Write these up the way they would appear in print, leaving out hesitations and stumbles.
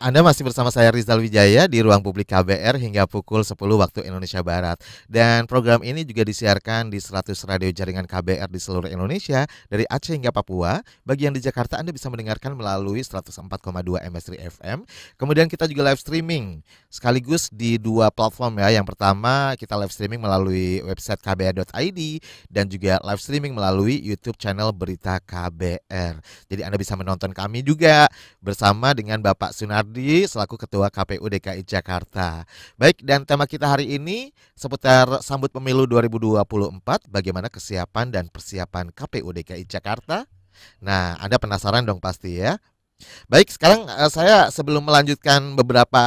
Anda masih bersama saya Rizal Wijaya di Ruang Publik KBR hingga pukul 10 waktu Indonesia Barat. Dan program ini juga disiarkan di 100 radio jaringan KBR di seluruh Indonesia dari Aceh hingga Papua. Bagi yang di Jakarta Anda bisa mendengarkan melalui 104,2 MS3 FM. Kemudian kita juga live streaming sekaligus di dua platform ya. Yang pertama kita live streaming melalui website kbr.id dan juga live streaming melalui YouTube channel Berita KBR. Jadi Anda bisa menonton kami juga bersama dengan Bapak Sunardi selaku Ketua KPU DKI Jakarta. Baik, dan tema kita hari ini seputar sambut pemilu 2024, bagaimana kesiapan dan persiapan KPU DKI Jakarta. Nah, Anda penasaran dong pasti ya. Baik, sekarang saya sebelum melanjutkan beberapa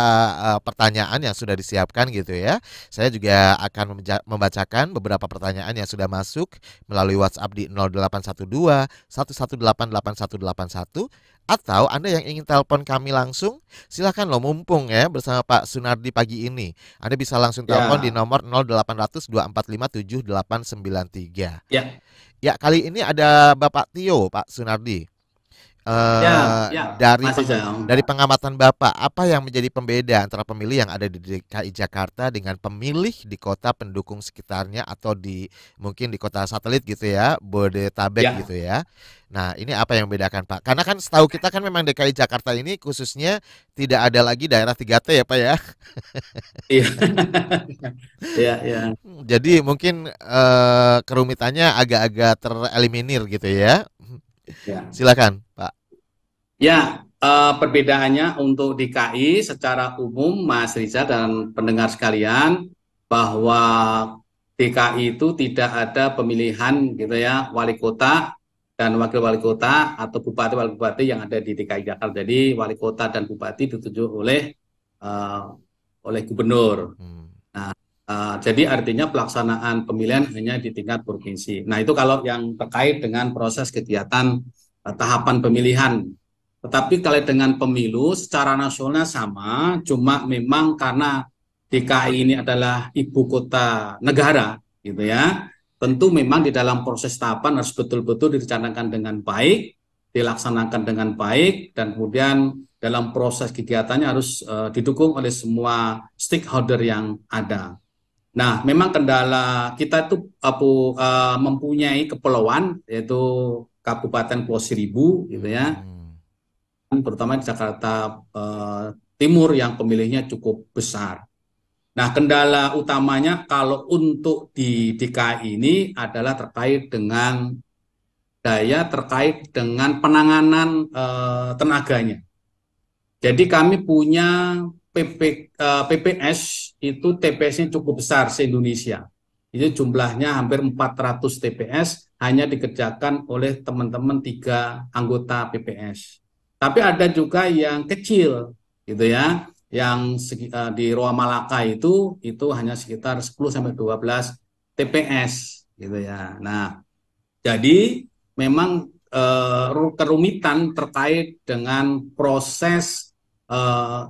pertanyaan yang sudah disiapkan gitu ya, saya juga akan membacakan beberapa pertanyaan yang sudah masuk melalui WhatsApp di 0812 1188181 atau Anda yang ingin telepon kami langsung, silakan loh mumpung ya bersama Pak Sunardi pagi ini. Anda bisa langsung telepon di Ya, nomor 0800 2457 893. ya, Ya, kali ini ada Bapak Tio, Pak Sunardi. ya, Dari Mas Rizal. dari pengamatan Bapak, apa yang menjadi pembeda antara pemilih yang ada di DKI Jakarta dengan pemilih di kota pendukung sekitarnya atau di mungkin di kota satelit gitu ya, Bodetabek Ya, gitu ya. Nah, ini apa yang membedakan Pak? Karena kan setahu kita kan memang DKI Jakarta ini khususnya tidak ada lagi daerah 3T ya Pak ya. iya, iya, iya, Jadi mungkin kerumitannya agak-agak tereliminir gitu ya. ya. Silakan Pak. Ya, perbedaannya untuk DKI secara umum, Mas Rizal dan pendengar sekalian, bahwa DKI itu tidak ada pemilihan gitu ya, wali kota dan wakil wali kota atau bupati wali bupati yang ada di DKI Jakarta. Jadi wali kota dan bupati ditunjuk eh, oleh gubernur. Hmm. Jadi artinya pelaksanaan pemilihan hanya di tingkat provinsi. Nah, itu kalau yang terkait dengan proses kegiatan tahapan pemilihan. Tetapi kalau dengan pemilu secara nasional sama, cuma memang karena DKI ini adalah ibu kota negara, gitu ya. Tentu memang di dalam proses tahapan harus betul-betul direncanakan dengan baik, dilaksanakan dengan baik, dan kemudian dalam proses kegiatannya harus didukung oleh semua stakeholder yang ada. Nah, memang kendala kita itu mempunyai kepulauan yaitu Kabupaten Pulau Seribu gitu ya, Hmm. terutama di Jakarta Timur yang pemilihnya cukup besar. Nah, kendala utamanya kalau untuk di DKI ini adalah terkait dengan terkait dengan penanganan tenaganya. Jadi kami punya PPS itu TPS-nya cukup besar se-Indonesia. Itu jumlahnya hampir 400 TPS hanya dikerjakan oleh teman-teman 3 anggota PPS. Tapi ada juga yang kecil gitu ya, yang di Roa Malaka itu hanya sekitar 10 sampai 12 TPS gitu ya. Nah, jadi memang kerumitan terkait dengan proses eh,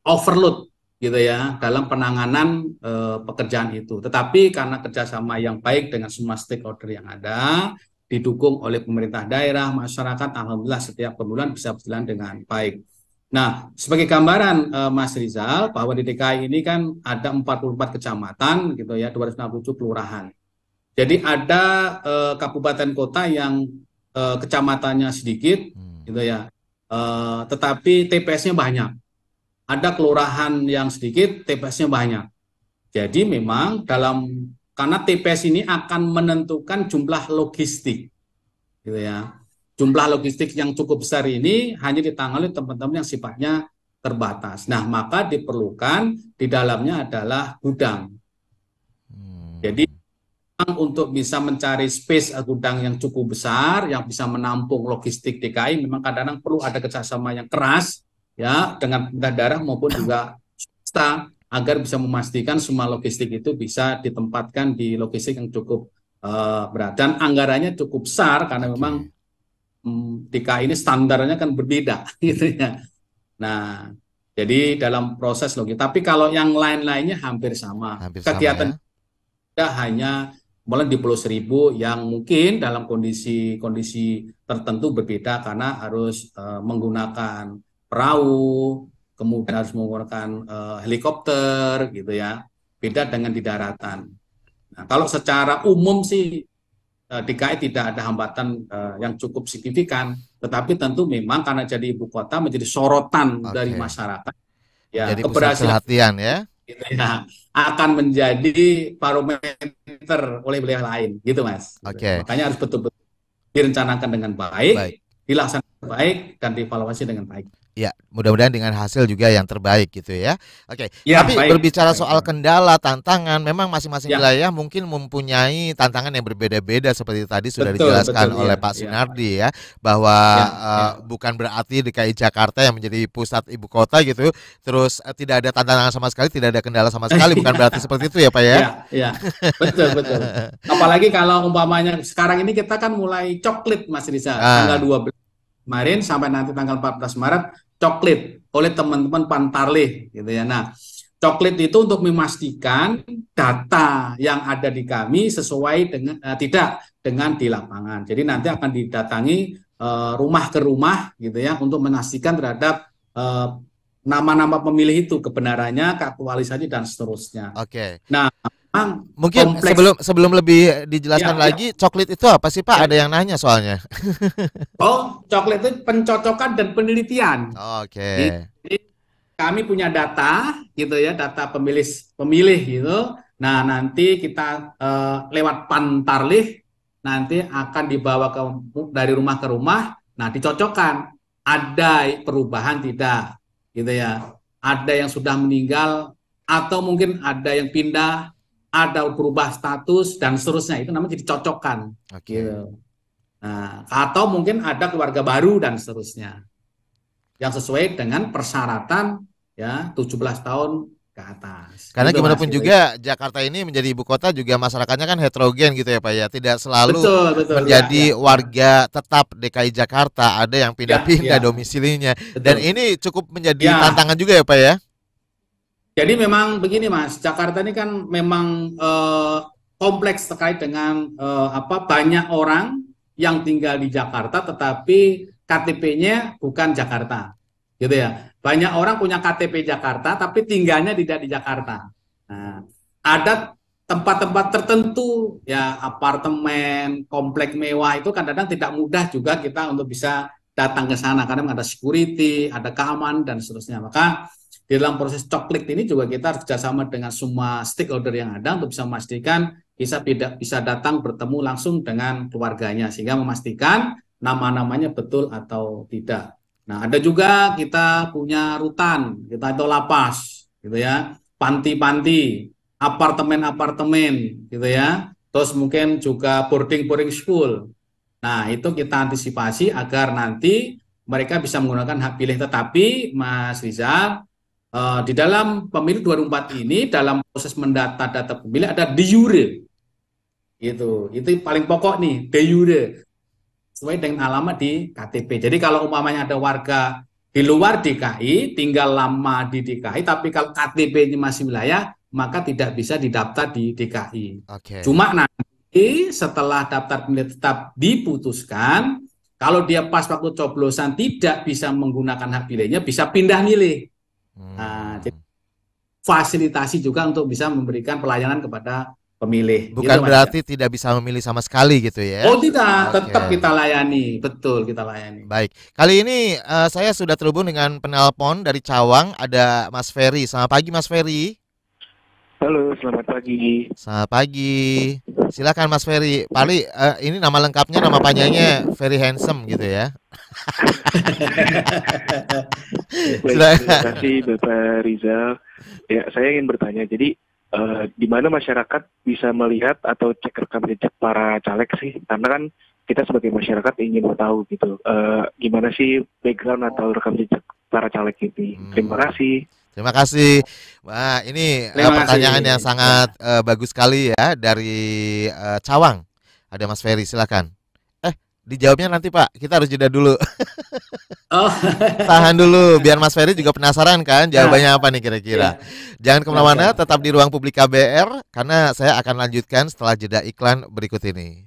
overload gitu ya dalam penanganan pekerjaan itu. Tetapi karena kerjasama yang baik dengan semua stakeholder yang ada, didukung oleh pemerintah daerah, masyarakat, alhamdulillah setiap pemilihan bisa berjalan dengan baik. Nah, sebagai gambaran Mas Rizal, bahwa di DKI ini kan ada 44 kecamatan gitu ya, 267 kelurahan. Jadi ada kabupaten kota yang kecamatannya sedikit, Hmm. gitu ya, tetapi TPS-nya banyak. Ada kelurahan yang sedikit, TPS-nya banyak. Jadi memang karena TPS ini akan menentukan jumlah logistik, gitu ya. Jumlah logistik yang cukup besar ini hanya ditangani teman-teman yang sifatnya terbatas. Nah, maka diperlukan di dalamnya adalah gudang. Jadi Hmm. untuk bisa mencari space gudang yang cukup besar, yang bisa menampung logistik DKI, memang kadang-kadang perlu ada kerjasama yang keras, ya, dengan pemerintah daerah maupun juga swasta, agar bisa memastikan semua logistik itu bisa ditempatkan di logistik yang cukup berat. Dan anggarannya cukup besar, karena memang Oke, DKI ini standarnya kan berbeda, gitu ya. Nah, jadi dalam proses logistik. Tapi kalau yang lain-lainnya hampir sama. hampir sama Kegiatan ya. kita hanya mulai di Pulau Seribu yang mungkin dalam kondisi-kondisi tertentu berbeda karena harus menggunakan perahu, kemudian harus menggunakan helikopter gitu ya. Beda dengan di daratan. Nah, kalau secara umum sih DKI tidak ada hambatan yang cukup signifikan, tetapi tentu memang karena jadi ibu kota menjadi sorotan dari Oke. masyarakat. Ya, Menjadi pusat keberhasilan perhatian ya. gitu ya akan menjadi barometer oleh wilayah lain, gitu Mas. Gitu. Oke. Makanya harus betul-betul direncanakan dengan Baik. baik, dilaksanakan baik, dan dievaluasi dengan baik. Ya, mudah-mudahan dengan hasil juga yang terbaik gitu ya. Oke, Ya, tapi baik, berbicara baik. soal kendala, tantangan, memang masing-masing Ya, wilayah mungkin mempunyai tantangan yang berbeda-beda seperti tadi sudah betul, betul, dijelaskan ya, oleh Pak ya, Sunardi ya, bahwa ya, ya, bukan berarti DKI Jakarta yang menjadi pusat ibu kota gitu, terus tidak ada tantangan sama sekali, tidak ada kendala sama sekali, bukan berarti seperti itu ya Pak ya? ya, ya, betul, betul. Apalagi kalau umpamanya sekarang ini kita kan mulai coklit Mas Riza, tanggal Ah, 12 kemarin sampai nanti tanggal 14 Maret coklit oleh teman-teman Pantarlih gitu ya. Nah, coklit itu untuk memastikan data yang ada di kami sesuai dengan tidak dengan di lapangan. Jadi nanti akan didatangi rumah ke rumah gitu ya untuk memastikan terhadap nama-nama pemilih itu kebenarannya, keaktualisannya dan seterusnya. oke. Nah, memang Mungkin kompleks sebelum lebih dijelaskan ya, ya, lagi, coklit itu apa sih Pak? Ada ya. yang nanya soalnya. Oh, coklit itu pencocokan dan penelitian. Oke. Jadi kami punya data gitu ya, data pemilih pemilih gitu. Nah, nanti kita lewat Pantarlih nanti akan dibawa dari rumah ke rumah. Nah, dicocokkan ada perubahan tidak gitu ya. Ada yang sudah meninggal atau mungkin ada yang pindah, ada berubah status dan seterusnya. Itu namanya dicocokkan Oke. gitu. Nah, atau mungkin ada keluarga baru dan seterusnya yang sesuai dengan persyaratan ya 17 tahun ke atas. Karena Gitu gimana Mas pun gitu. juga Jakarta ini menjadi ibu kota juga masyarakatnya kan heterogen gitu ya Pak ya. Tidak selalu Betul, betul ya, ya, menjadi ya. warga tetap DKI Jakarta, ada yang Ya, pindah-pindah ya, domisilinya. Dan betul. ini cukup menjadi Ya, tantangan juga ya Pak ya. jadi memang begini Mas, Jakarta ini kan memang kompleks terkait dengan apa banyak orang yang tinggal di Jakarta tetapi KTP-nya bukan Jakarta. Gitu ya. Banyak orang punya KTP Jakarta tapi tinggalnya tidak di Jakarta. Nah, ada tempat-tempat tertentu ya apartemen, komplek mewah itu kadang-kadang tidak mudah juga kita untuk bisa datang ke sana karena ada security, ada keamanan dan seterusnya. Maka di dalam proses coklit ini juga kita harus kerjasama dengan semua stakeholder yang ada untuk bisa memastikan bisa datang bertemu langsung dengan keluarganya sehingga memastikan nama-namanya betul atau tidak. Nah, ada juga kita punya rutan, kita itu lapas, gitu ya, panti-panti, apartemen-apartemen, gitu ya. Terus mungkin juga boarding-boarding school. Nah, itu kita antisipasi agar nanti mereka bisa menggunakan hak pilih. Tetapi, Mas Rizal, di dalam pemilu 2004 ini, dalam proses mendata data pemilih ada de jure. Gitu. Itu paling pokok nih, de jure sesuai dengan alamat di KTP. Jadi kalau umpamanya ada warga di luar DKI, tinggal lama di DKI, tapi kalau KTP-nya masih wilayah, maka tidak bisa didaftar di DKI. Oke. Cuma nanti setelah daftar pemilih tetap diputuskan, kalau dia pas waktu coblosan tidak bisa menggunakan hak pilihnya, bisa pindah milih. Nah, jadi Hmm. fasilitasi juga untuk bisa memberikan pelayanan kepada pemilih. Bukan Gitu, Mas. berarti tidak bisa memilih sama sekali gitu Oh ya. tidak, tetap Oke. kita layani, betul kita layani. Baik. Kali ini saya sudah terhubung dengan penelpon dari Cawang, ada Mas Ferry. Selamat pagi Mas Ferry. Halo, selamat pagi. Selamat pagi. Silakan Mas Ferry. Paling ini nama lengkapnya, nama panjangnya Ferry Handsome gitu ya. Baik, terima Silakan. kasih Bapak Rizal. Ya, saya ingin bertanya, jadi di mana masyarakat bisa melihat atau cek rekam jejak para caleg sih? Karena kan kita sebagai masyarakat ingin tahu gitu, gimana sih background atau rekam jejak para caleg ini. Terima Hmm. kasih. Terima kasih. Wah, ini Terima kasih. pertanyaan yang Ya. sangat bagus sekali ya dari Cawang. Ada Mas Ferry, silakan. Dijawabnya nanti Pak. Kita harus jeda dulu. Oh, Tahan dulu biar Mas Ferry juga penasaran kan jawabannya apa nih kira-kira. ya, Jangan ya, kemana-mana, ya. tetap di ruang publik KBR karena saya akan lanjutkan setelah jeda iklan berikut ini.